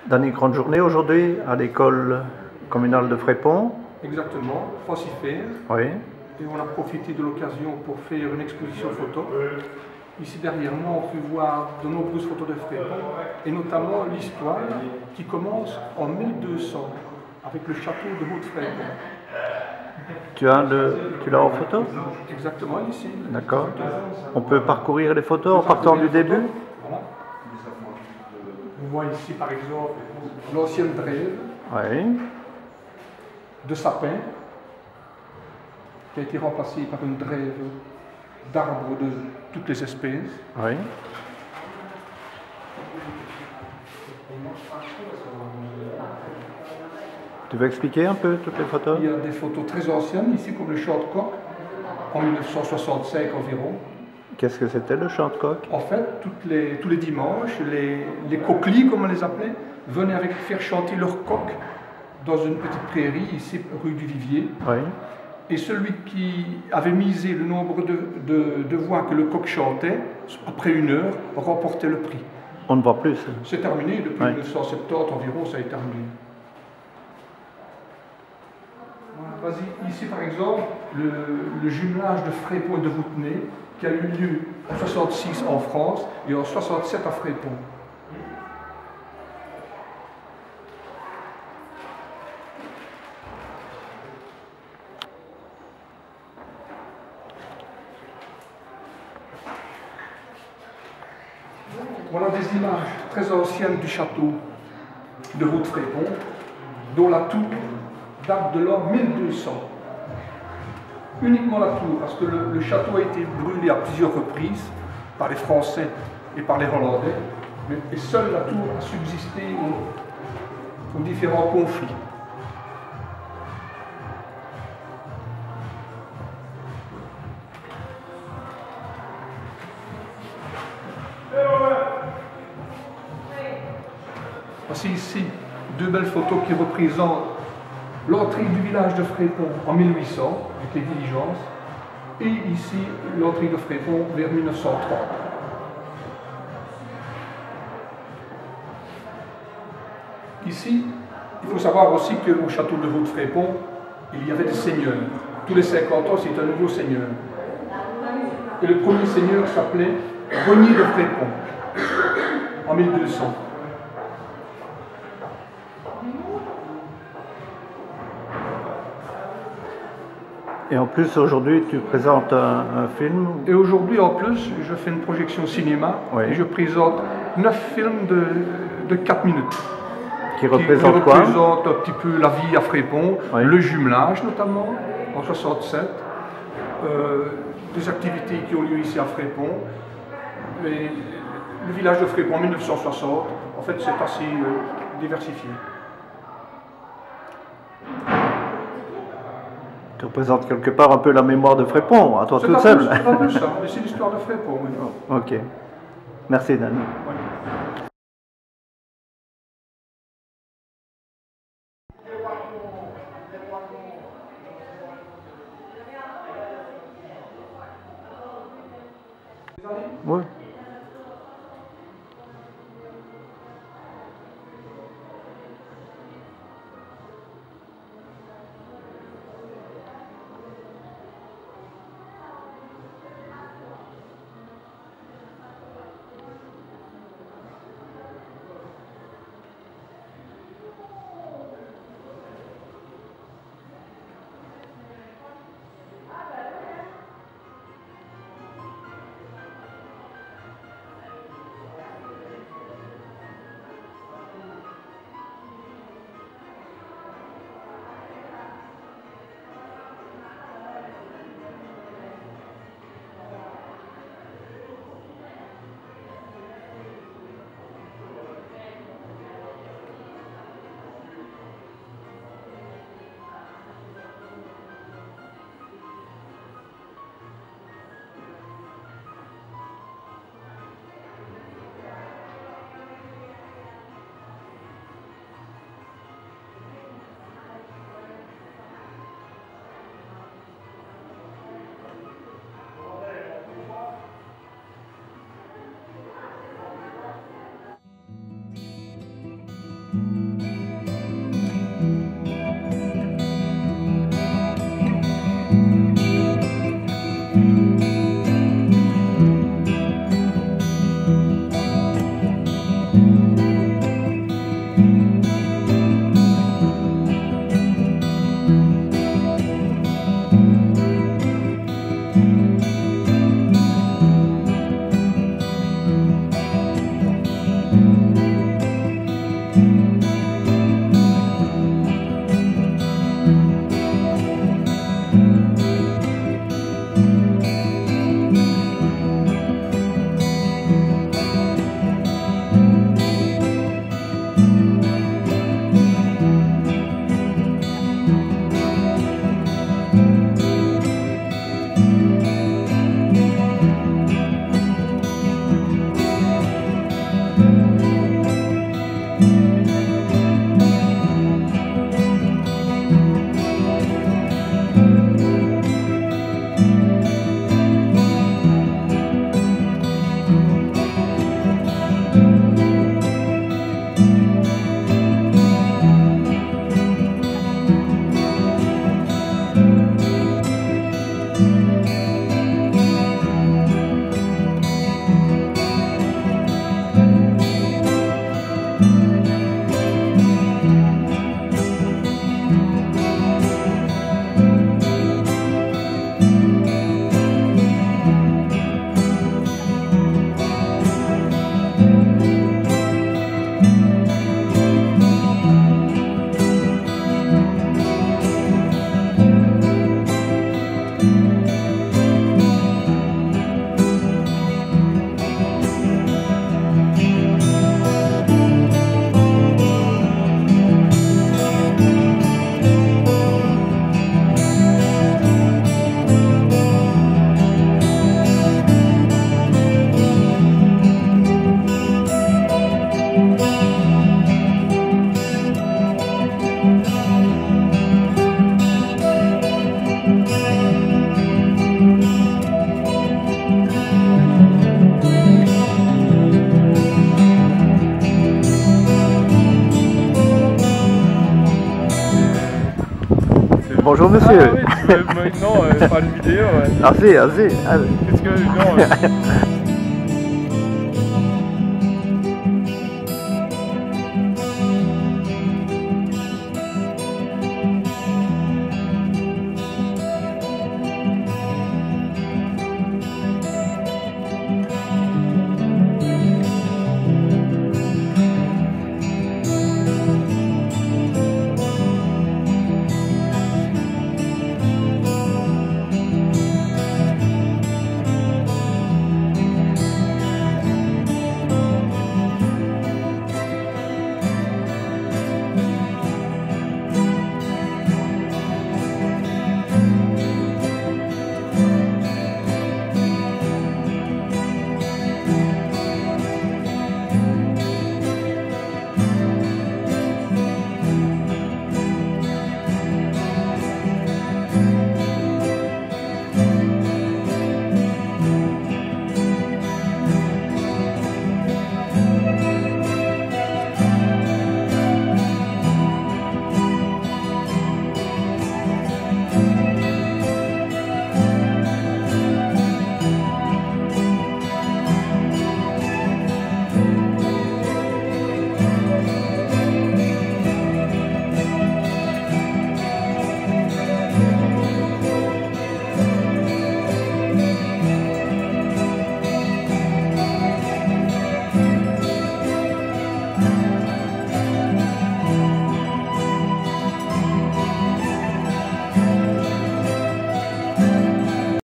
Dans une grande journée aujourd'hui à l'école communale de Frépont. Exactement, Francifère. Oui. Et on a profité de l'occasion pour faire une exposition photo. Ici derrière moi, on peut voir de nombreuses photos de Frépont, et notamment l'histoire qui commence en 1200 avec le château de Haute-Frépont. Tu l'as en photo? Exactement, ici. D'accord. On peut parcourir les photos en partant du début? Voilà. On voit ici par exemple l'ancienne drève de sapin qui a été remplacée par une drève d'arbres de toutes les espèces. Oui. Tu veux expliquer un peu toutes les photos? Il y a des photos très anciennes ici comme le chant de coq en 1965 environ. Qu'est-ce que c'était le chant de coq? En fait, tous les dimanches, les coqueliers, comme on les appelait, venaient faire chanter leur coq dans une petite prairie, ici, rue du Vivier. Oui. Et celui qui avait misé le nombre de voix que le coq chantait, après 1 heure, remportait le prix. On ne voit plus. C'est terminé, depuis 1970 environ, ça est terminé. Voilà, vas-y, ici par exemple, le jumelage de Frépont et de Routenay, qui a eu lieu en 1966 en France et en 1967 à Frépont. Voilà des images très anciennes du château de Haute-Frépont, dont la tour date de l'an 1200. Uniquement la tour, parce que le château a été brûlé à plusieurs reprises par les Français et par les Hollandais, et seule la tour a subsisté aux différents conflits. Voici ici 2 belles photos qui représentent l'entrée du village de Frépont en 1800, avec les diligences, et ici l'entrée de Frépont vers 1930. Ici, il faut savoir aussi qu'au château de Haute-Frépont, il y avait des seigneurs. Tous les 50 ans, c'est un nouveau seigneur. Et le premier seigneur s'appelait Renier de Frépont, en 1200. Et en plus, aujourd'hui, tu présentes un film. Et aujourd'hui, en plus, je fais une projection cinéma et je présente 9 films de 4 minutes. Qui représentent quoi? Qui représentent un petit peu la vie à Frépont, le jumelage notamment, en 67, des activités qui ont lieu ici à Frépont, et le village de Frépont en 1960. En fait, c'est assez diversifié. Tu représentes quelque part un peu la mémoire de Frépont, à toi toute seule. C'est un peu ça, mais c'est l'histoire de Frépont. Oui. Ok. Merci, Dani. Ouais. Oui. bonjour monsieur. Ah oui, non, pas une vidéo. Ouais. Merci, merci. Qu'est-ce que non